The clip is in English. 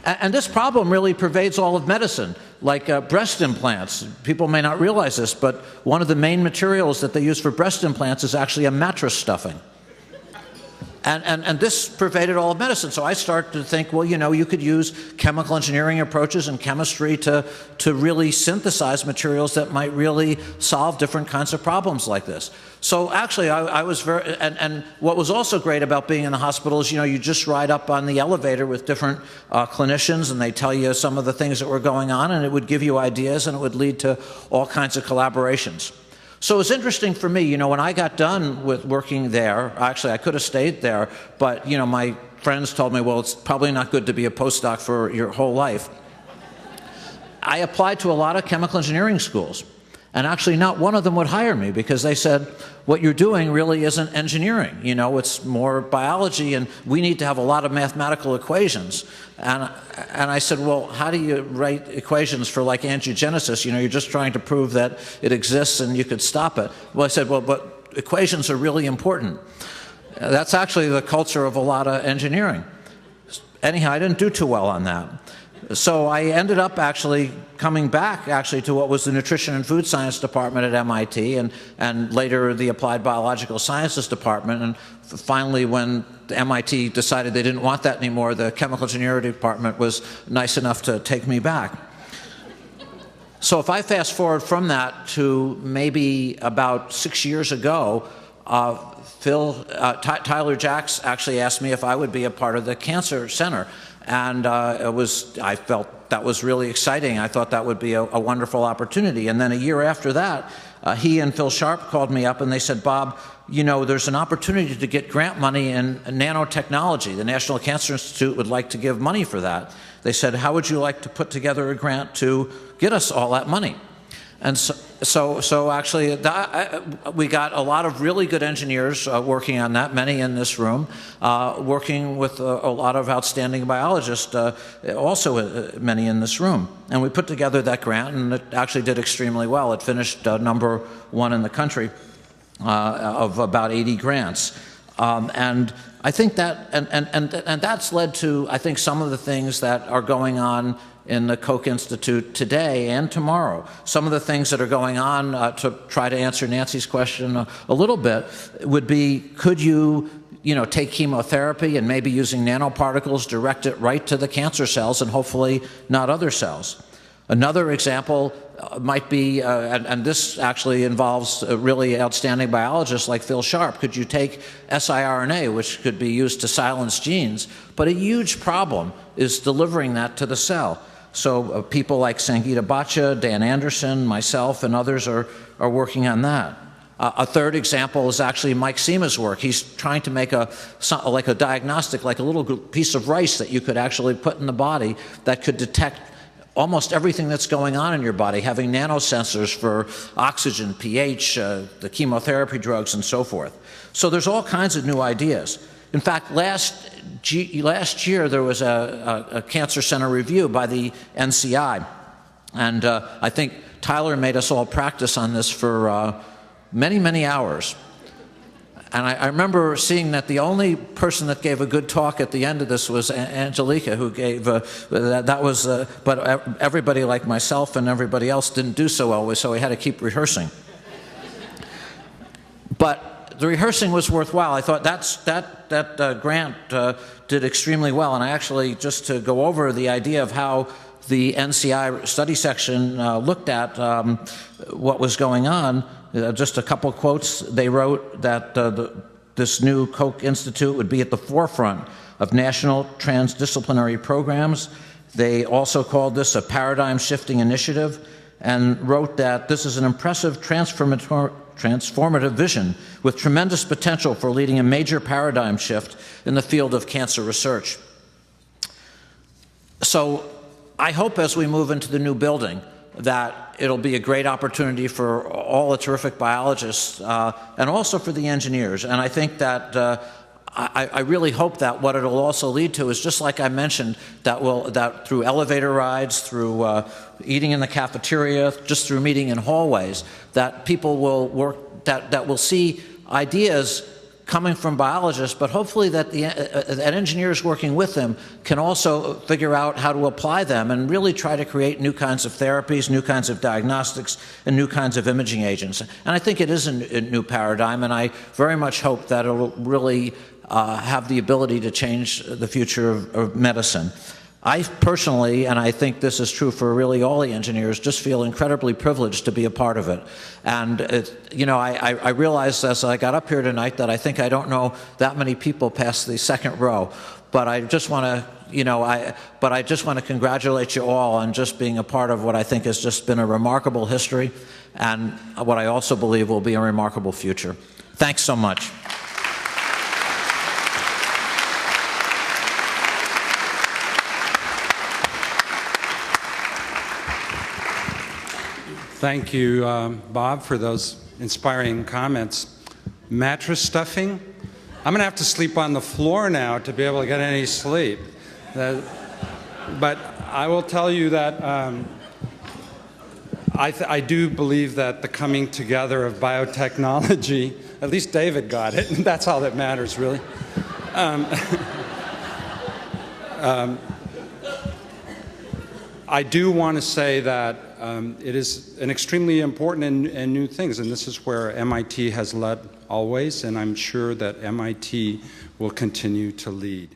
And this problem really pervades all of medicine, like breast implants. People may not realize this, but one of the main materials that they use for breast implants is actually a mattress stuffing. And this pervaded all of medicine. So I started to think, well, you know, you could use chemical engineering approaches and chemistry to really synthesize materials that might really solve different kinds of problems like this. So actually, I was very, and what was also great about being in the hospital is, you know, you just ride up on the elevator with different clinicians, and they tell you some of the things that were going on, and it would give you ideas, and it would lead to all kinds of collaborations. So it was interesting for me, you know, when I got done with working there, actually I could have stayed there, but, you know, my friends told me, well, it's probably not good to be a postdoc for your whole life. I applied to a lot of chemical engineering schools, and actually not one of them would hire me because they said, what you're doing really isn't engineering, you know, it's more biology, and we need to have a lot of mathematical equations. And I said, well, how do you write equations for like angiogenesis? You know, you're just trying to prove that it exists and you could stop it. Well, I said, well, but equations are really important. That's actually the culture of a lot of engineering. Anyhow, I didn't do too well on that. So I ended up actually coming back to what was the Nutrition and Food Science Department at MIT, and later the Applied Biological Sciences Department. And finally, when the MIT decided they didn't want that anymore, the Chemical Engineering Department was nice enough to take me back. So if I fast forward from that to maybe about 6 years ago, Tyler Jacks actually asked me if I would be a part of the Cancer Center. And I felt that was really exciting. I thought that would be a wonderful opportunity. And then a year after that, he and Phil Sharp called me up and they said, Bob, you know, there's an opportunity to get grant money in nanotechnology. The National Cancer Institute would like to give money for that. They said, how would you like to put together a grant to get us all that money? And so actually, we got a lot of really good engineers working on that, many in this room, working with a lot of outstanding biologists, also many in this room. And we put together that grant, and it actually did extremely well. It finished #1 in the country of about 80 grants. And I think that, and that's led to, I think, some of the things that are going on in the Koch Institute today and tomorrow. Some of the things that are going on, to try to answer Nancy's question a little bit, would be, could you take chemotherapy and maybe using nanoparticles direct it right to the cancer cells and hopefully not other cells? Another example might be, and this actually involves really outstanding biologists like Phil Sharp. Could you take siRNA, which could be used to silence genes, but a huge problem is delivering that to the cell. So people like Sangeeta Bhatia, Dan Anderson, myself, and others are working on that. A third example is actually Mike Sema's work. He's trying to make like a diagnostic, like a little piece of rice that you could actually put in the body that could detect almost everything that's going on in your body, having nanosensors for oxygen, pH, the chemotherapy drugs, and so forth. So there's all kinds of new ideas. In fact, last year there was a Cancer Center review by the NCI, and I think Tyler made us all practice on this for many, many hours. And I remember seeing that the only person that gave a good talk at the end of this was Angelica, who gave, but everybody like myself and everybody else didn't do so well, so we had to keep rehearsing. But the rehearsing was worthwhile. I thought that grant did extremely well, and I actually, just to go over the idea of how the NCI study section looked at what was going on, just a couple quotes. They wrote that this new Koch Institute would be at the forefront of national transdisciplinary programs. They also called this a paradigm-shifting initiative, and wrote that this is an impressive transformative vision with tremendous potential for leading a major paradigm shift in the field of cancer research. So I hope as we move into the new building that it'll be a great opportunity for all the terrific biologists and also for the engineers. And I think that I really hope that what it'll also lead to is, just like I mentioned, that through elevator rides, through eating in the cafeteria, just through meeting in hallways, that people will work, that will see ideas coming from biologists, but hopefully that that engineers working with them can also figure out how to apply them and really try to create new kinds of therapies, new kinds of diagnostics, and new kinds of imaging agents. And I think it is a new paradigm, and I very much hope that it will really have the ability to change the future of medicine. I personally, and I think this is true for really all the engineers, just feel incredibly privileged to be a part of it. And, I realized as I got up here tonight that I think I don't know that many people past the second row. But I just want to, congratulate you all on just being a part of what I think has just been a remarkable history and what I also believe will be a remarkable future. Thanks so much. Thank you, Bob, for those inspiring comments. Mattress stuffing? I'm going to have to sleep on the floor now to be able to get any sleep. But I will tell you that I do believe that the coming together of biotechnology, at least David got it, and that's all that matters, really. I do want to say that it is an extremely important and new things, and this is where MIT has led always, and I'm sure that MIT will continue to lead.